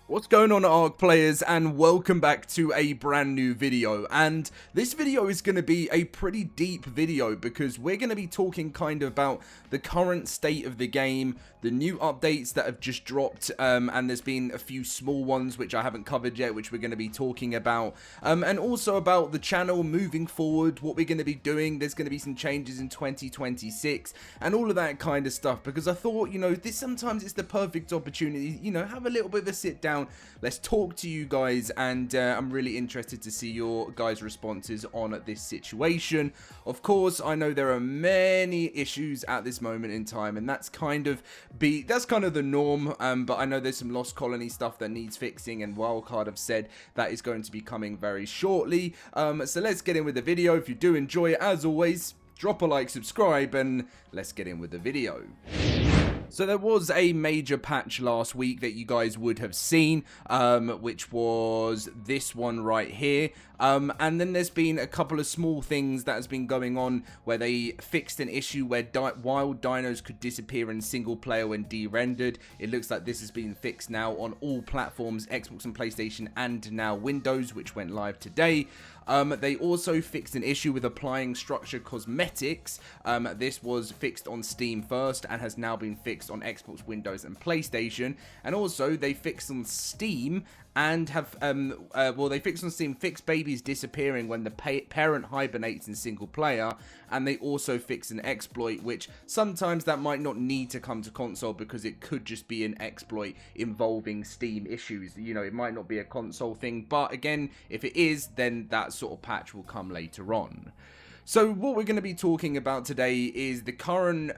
What's going on, ARK players, and welcome back to a brand new video. And this video is going to be a pretty deep video because we're going to be talking kind of about the current state of the game, the new updates that have just dropped, and there's been a few small ones which I haven't covered yet, which we're going to be talking about, and also about the channel moving forward, what we're going to be doing. There's going to be some changes in 2026 and all of that kind of stuff, because I thought, you know, this sometimes it's the perfect opportunity, you know, have a little bit of a sit down. Let's talk to you guys, and I'm really interested to see your guys' responses on this situation. Of course, I know there are many issues at this moment in time, and that's kind of the norm. But I know there's some Lost Colony stuff that needs fixing, and Wildcard have said that is going to be coming very shortly. So let's get in with the video. If you do enjoy it, as always, drop a like, subscribe, and let's get in with the video. So there was a major patch last week that you guys would have seen, which was this one right here. And then there's been a couple of small things that has been going on where they fixed an issue where wild dinos could disappear in single player when de-rendered. It looks like this has been fixed now on all platforms, Xbox and PlayStation, and now Windows, which went live today. They also fixed an issue with applying structure cosmetics. This was fixed on Steam first and has now been fixed on Xbox, Windows, and PlayStation. And also they fixed on Steam and have they fixed on Steam fixed babies disappearing when the parent hibernates in single player, and they also fixed an exploit which sometimes that might not need to come to console because it could just be an exploit involving Steam issues. You know, it might not be a console thing, but again, if it is, then that sort of patch will come later on. So what we're going to be talking about today is the current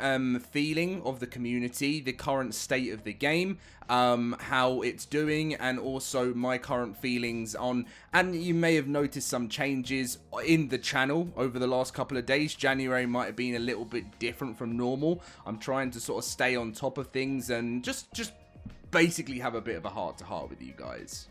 feeling of the community, the current state of the game, how it's doing, and also my current feelings on, and you may have noticed some changes in the channel over the last couple of days. January might have been a little bit different from normal. I'm trying to sort of stay on top of things and just basically have a bit of a heart-to-heart with you guys.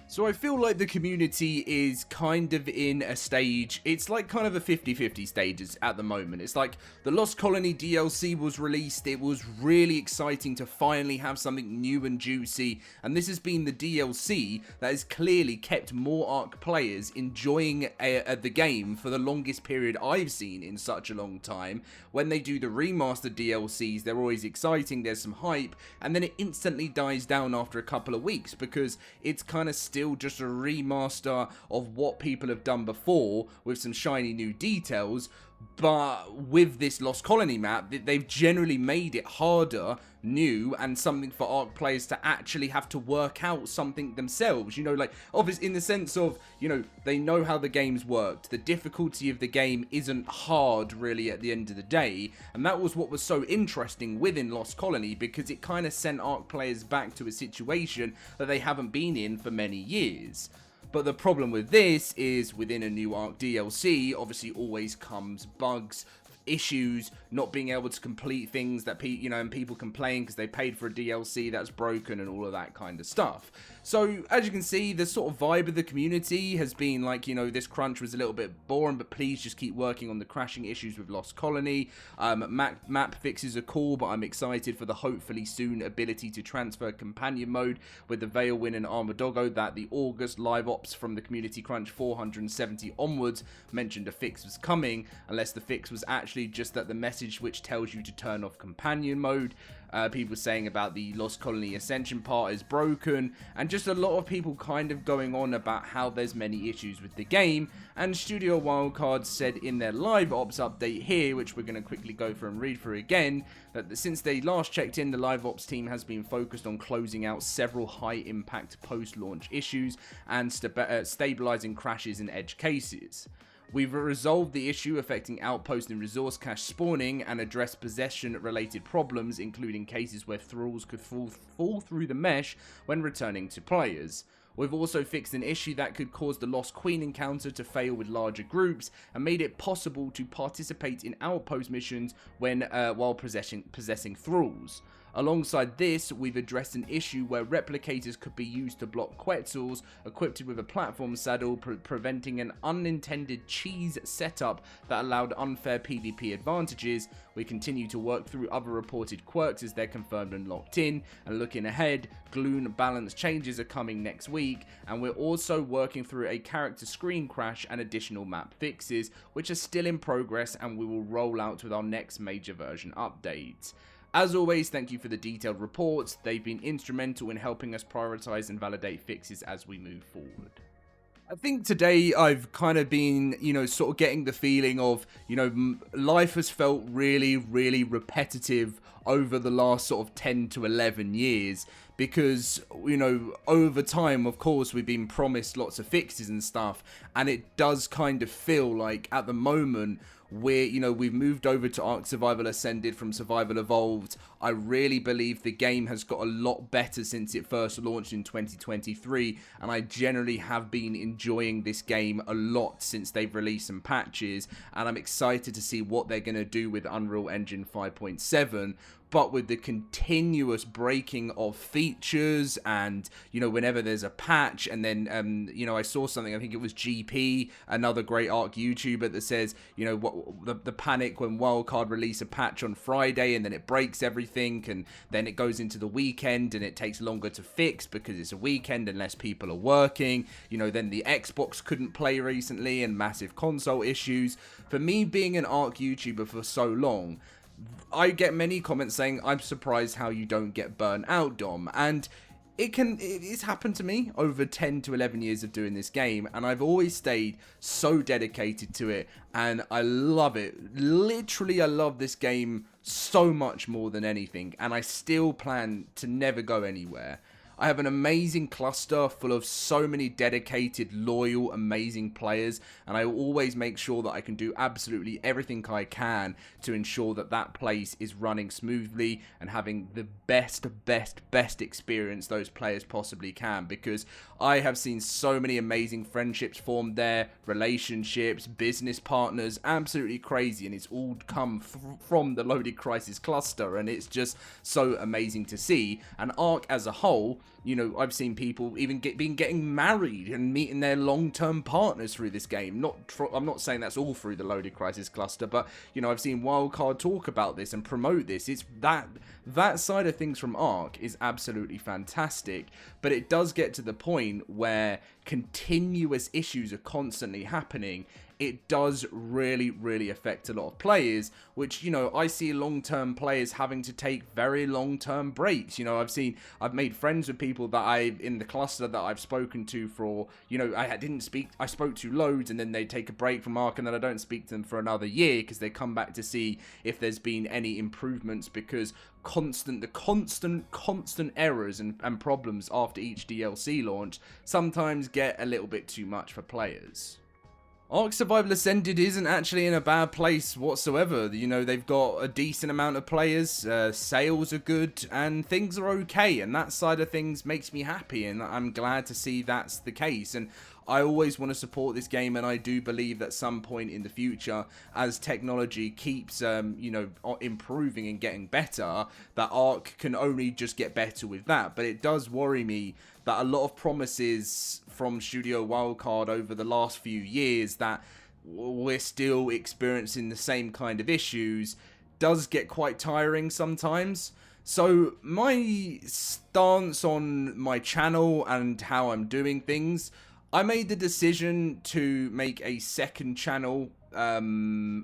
So I feel like the community is kind of in a stage, it's like kind of a 50-50 stages at the moment. It's like the Lost Colony DLC was released, it was really exciting to finally have something new and juicy, and this has been the DLC that has clearly kept more ARK players enjoying the game for the longest period I've seen in such a long time. When they do the remastered DLCs, they're always exciting, there's some hype, and then it instantly dies down after a couple of weeks because it's kind of still just a remaster of what people have done before with some shiny new details. But with this Lost Colony map, they've generally made it harder, new, and something for ARK players to actually have to work out something themselves. You know, like, obviously in the sense of, you know, they know how the game's worked. The difficulty of the game isn't hard, really, at the end of the day. And that was what was so interesting within Lost Colony, because it kind of sent ARK players back to a situation that they haven't been in for many years. But the problem with this is within a new ARK DLC, obviously always comes bugs, issues, not being able to complete things that and people complain because they paid for a DLC that's broken and all of that kind of stuff. So as you can see, the sort of vibe of the community has been like, you know, this crunch was a little bit boring, but please just keep working on the crashing issues with Lost Colony. Map fixes are cool, but I'm excited for the hopefully soon ability to transfer companion mode with the Veilwind and Armadogo that the August live ops from the community crunch 470 onwards mentioned a fix was coming, unless the fix was actually just that the message which tells you to turn off companion mode. People saying about the Lost Colony Ascension part is broken, and just a lot of people kind of going on about how there's many issues with the game. And Studio Wildcard said in their live ops update here, which we're going to quickly go through and read through again, that since they last checked in, the live ops team has been focused on closing out several high impact post-launch issues and stabilizing crashes in edge cases. We've resolved the issue affecting outpost and resource cache spawning and addressed possession-related problems, including cases where thralls could fall through the mesh when returning to players. We've also fixed an issue that could cause the Lost Queen encounter to fail with larger groups and made it possible to participate in outpost missions when while possessing thralls. Alongside this, we've addressed an issue where replicators could be used to block Quetzals equipped with a platform saddle, preventing an unintended cheese setup that allowed unfair PvP advantages. We continue to work through other reported quirks as they're confirmed and locked in, and looking ahead, Gloon balance changes are coming next week, and we're also working through a character screen crash and additional map fixes, which are still in progress and we will roll out with our next major version updates. As always, thank you for the detailed reports. They've been instrumental in helping us prioritize and validate fixes as we move forward. I think today I've kind of been, sort of getting the feeling of, life has felt really, really repetitive over the last sort of 10 to 11 years. Because, over time, of course, we've been promised lots of fixes and stuff. And it does kind of feel like at the moment, we've moved over to ARK Survival Ascended from Survival Evolved. I really believe the game has got a lot better since it first launched in 2023, and I generally have been enjoying this game a lot since they've released some patches, and I'm excited to see what they're going to do with Unreal Engine 5.7. But with the continuous breaking of features and, whenever there's a patch, and then, I saw something, I think it was GP, another great ARK YouTuber, that says, the panic when Wildcard release a patch on Friday and then it breaks everything, and then it goes into the weekend and it takes longer to fix because it's a weekend and less people are working. Then the Xbox couldn't play recently and massive console issues. For me, being an ARK YouTuber for so long, I get many comments saying, I'm surprised how you don't get burnt out, Dom. And it's happened to me over 10 to 11 years of doing this game, and I've always stayed so dedicated to it, and I love it. Literally, I love this game so much more than anything, and I still plan to never go anywhere. I have an amazing cluster full of so many dedicated, loyal, amazing players, and I always make sure that I can do absolutely everything I can to ensure that that place is running smoothly and having the best experience those players possibly can, because I have seen so many amazing friendships formed there, relationships, business partners, absolutely crazy, and it's all come from the LoadedCrysis cluster, and it's just so amazing to see. And ARK as a whole, I've seen people even getting married and meeting their long-term partners through this game. I'm not saying that's all through the LoadedCrysis cluster, but I've seen Wildcard talk about this and promote this. It's that side of things from ARK is absolutely fantastic, but it does get to the point where continuous issues are constantly happening. It does really, really affect a lot of players, which, I see long-term players having to take very long-term breaks. I've made friends with people that in the cluster that I've spoken to for, I spoke to loads, and then they take a break from ARK, and then I don't speak to them for another year because they come back to see if there's been any improvements, because the constant errors and problems after each DLC launch sometimes get a little bit too much for players. ARK Survival Ascended isn't actually in a bad place whatsoever. They've got a decent amount of players, sales are good, and things are okay, and that side of things makes me happy, and I'm glad to see that's the case. And I always want to support this game, and I do believe that some point in the future, as technology keeps, improving and getting better, that ARK can only just get better with that. But it does worry me that a lot of promises from Studio Wildcard over the last few years that we're still experiencing the same kind of issues does get quite tiring sometimes. So my stance on my channel and how I'm doing things, I made the decision to make a second channel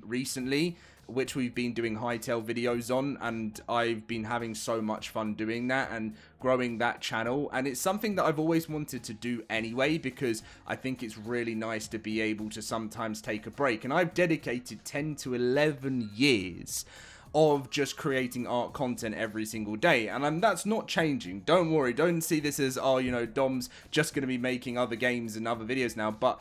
recently, which we've been doing hightail videos on, and I've been having so much fun doing that and growing that channel. And it's something that I've always wanted to do anyway, because I think it's really nice to be able to sometimes take a break. And I've dedicated 10 to 11 years of just creating ARK content every single day, and that's not changing. Don't worry, don't see this as, Dom's just going to be making other games and other videos now. But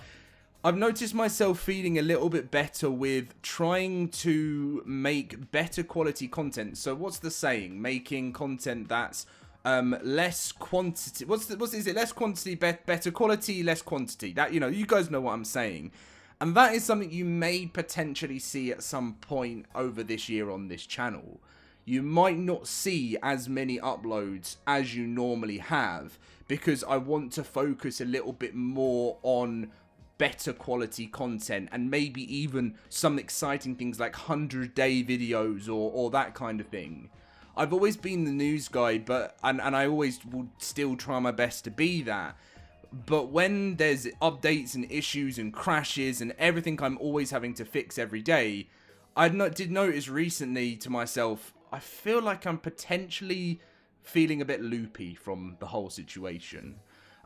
I've noticed myself feeling a little bit better with trying to make better quality content. So what's the saying? Making content that's less quantity. Is it less quantity, better quality, less quantity? That, you guys know what I'm saying. And that is something you may potentially see at some point over this year on this channel. you might not see as many uploads as you normally have, because I want to focus a little bit more on better quality content, and maybe even some exciting things like 100-day videos or that kind of thing. I've always been the news guy, but and I always will still try my best to be that. But when there's updates and issues and crashes and everything I'm always having to fix every day, I did notice recently to myself, I feel like I'm potentially feeling a bit loopy from the whole situation.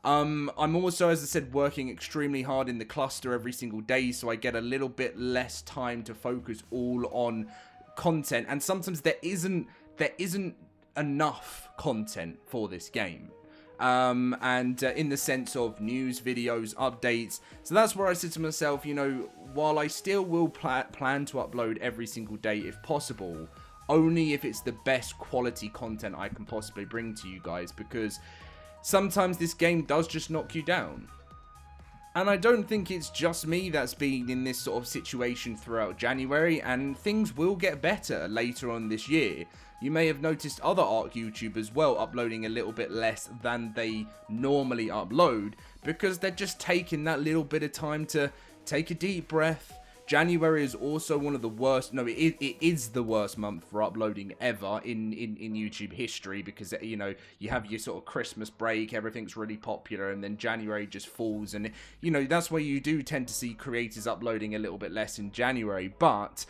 I'm also, as I said, working extremely hard in the cluster every single day, so I get a little bit less time to focus all on content, and sometimes there isn't enough content for this game. In the sense of news, videos, updates. So that's where I said to myself, you know, while I still will plan to upload every single day if possible, only if it's the best quality content I can possibly bring to you guys, because sometimes this game does just knock you down. And I don't think it's just me that's been in this sort of situation throughout January, and things will get better later on this year. You may have noticed other ARK YouTubers as well uploading a little bit less than they normally upload, because they're just taking that little bit of time to take a deep breath. January is also one of the worst, no, it is the worst month for uploading ever in YouTube history, because, you know, you have your sort of Christmas break, everything's really popular, and then January just falls, and, you know, that's where you do tend to see creators uploading a little bit less in January. But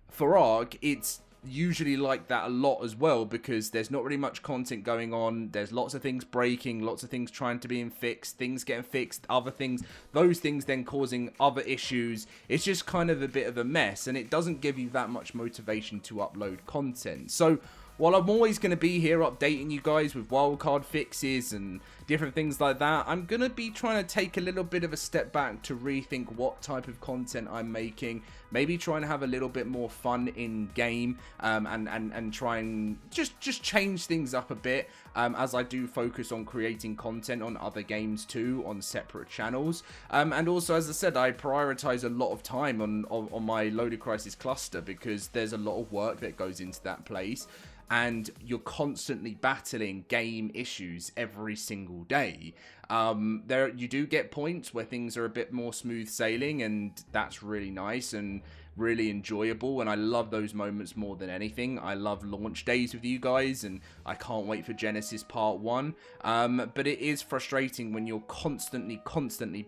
for ARK, it's usually like that a lot as well, because there's not really much content going on. There's lots of things breaking, lots of things trying to be fixed, things getting fixed, other things, those things then causing other issues. It's just kind of a bit of a mess, and it doesn't give you that much motivation to upload content. So while I'm always going to be here updating you guys with wildcard fixes and different things like that, I'm going to be trying to take a little bit of a step back to rethink what type of content I'm making. Maybe trying to have a little bit more fun in game, and try and just change things up a bit, as I do focus on creating content on other games too, on separate channels. And also, as I said, I prioritize a lot of time on my LoadedCrysis cluster, because there's a lot of work that goes into that place, and you're constantly battling game issues every single day. You do get points where things are a bit more smooth sailing, and that's really nice and really enjoyable, and I love those moments more than anything. I love launch days with you guys, and I can't wait for Genesis Part 1. But it is frustrating when you're constantly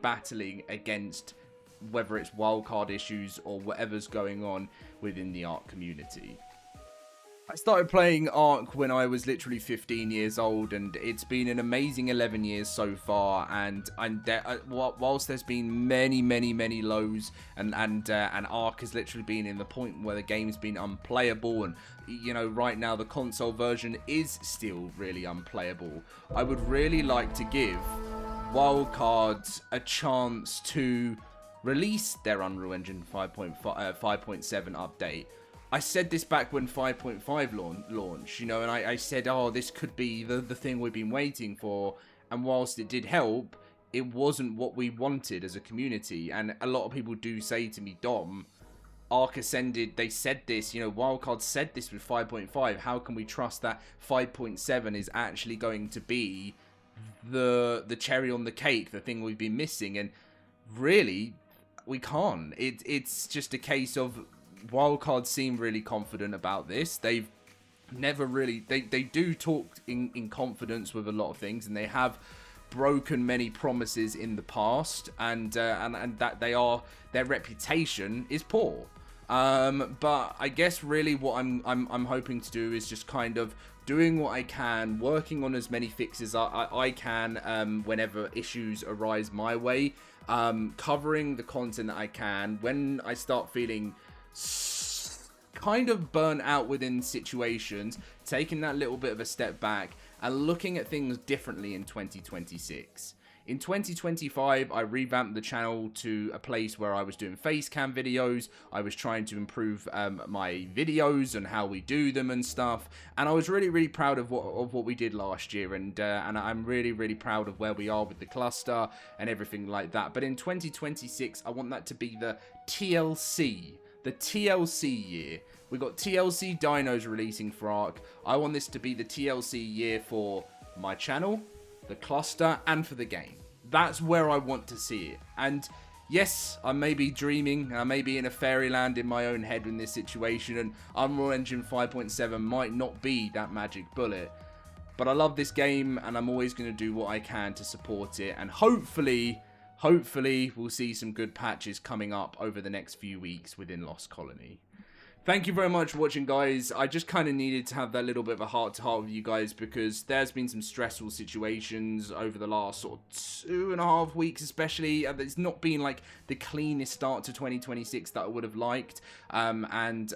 battling against, whether it's wildcard issues or whatever's going on within the ARK community. I started playing ARK when I was literally 15 years old, and it's been an amazing 11 years so far. And whilst there's been many lows, and ARK has literally been in the point where the game's been unplayable, and, you know, right now the console version is still really unplayable. I would really like to give wildcards a chance to release their Unreal Engine 5.7 update. I said this back when 5.5 launched, you know, and I said, oh, this could be the thing we've been waiting for. And whilst it did help, it wasn't what we wanted as a community. And a lot of people do say to me, Dom, ARK Ascended, they said this, you know, Wildcard said this with 5.5. How can we trust that 5.7 is actually going to be the cherry on the cake, the thing we've been missing? And really, we can't. It's just a case of, Wildcard seem really confident about this. They've never really, they do talk in confidence with a lot of things, and they have broken many promises in the past, and that their reputation is poor. But I guess really what I'm hoping to do is just kind of doing what I can, working on as many fixes I can whenever issues arise my way, covering the content that I can. When I start feeling kind of burnt out within situations, taking that little bit of a step back and looking at things differently in 2026. In 2025, I revamped the channel to a place where I was doing face cam videos. I was trying to improve my videos and how we do them and stuff. And I was really proud of what we did last year. And I'm really proud of where we are with the cluster and everything like that. But in 2026, I want that to be the TLC, the TLC year. We got TLC dinos releasing for ARK. I want this to be the TLC year for my channel, the cluster, and for the game. That's where I want to see it. And yes, I may be dreaming, I may be in a fairyland in my own head in this situation, and Unreal Engine 5.7 might not be that magic bullet. But I love this game, and I'm always going to do what I can to support it. And hopefully, we'll see some good patches coming up over the next few weeks within Lost Colony. Thank you very much for watching, guys. I just kind of needed to have that little bit of a heart-to-heart with you guys because there's been some stressful situations over the last sort of 2.5 weeks especially. It's not been like the cleanest start to 2026 that I would have liked. And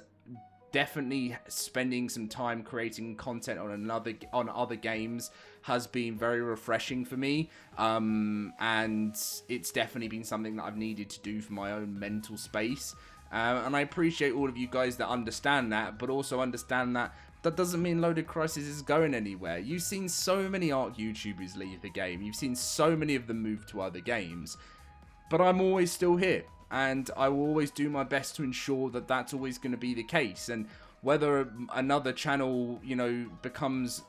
definitely spending some time creating content on other games has been very refreshing for me. And it's definitely been something that I've needed to do for my own mental space. And I appreciate all of you guys that understand that, but also understand that that doesn't mean LoadedCrysis is going anywhere. You've seen so many ARK YouTubers leave the game. You've seen so many of them move to other games. But I'm always still here. And I will always do my best to ensure that that's always going to be the case. And whether another channel, you know, becomes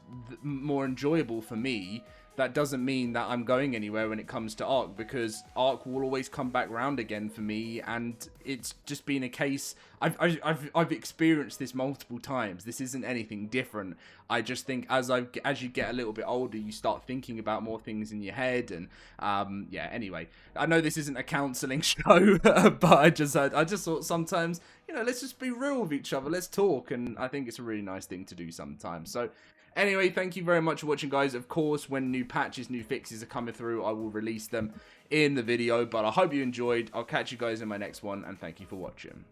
more enjoyable for me, that doesn't mean that I'm going anywhere when it comes to ARK, because ARK will always come back round again for me, and it's just been a case. I've experienced this multiple times. This isn't anything different. I just think as you get a little bit older, you start thinking about more things in your head, and yeah. Anyway, I know this isn't a counselling show, but I just thought sometimes, you know, let's just be real with each other. Let's talk, and I think it's a really nice thing to do sometimes. So. Anyway, thank you very much for watching, guys. Of course, when new patches, new fixes are coming through, I will release them in the video. But I hope you enjoyed. I'll catch you guys in my next one, and thank you for watching.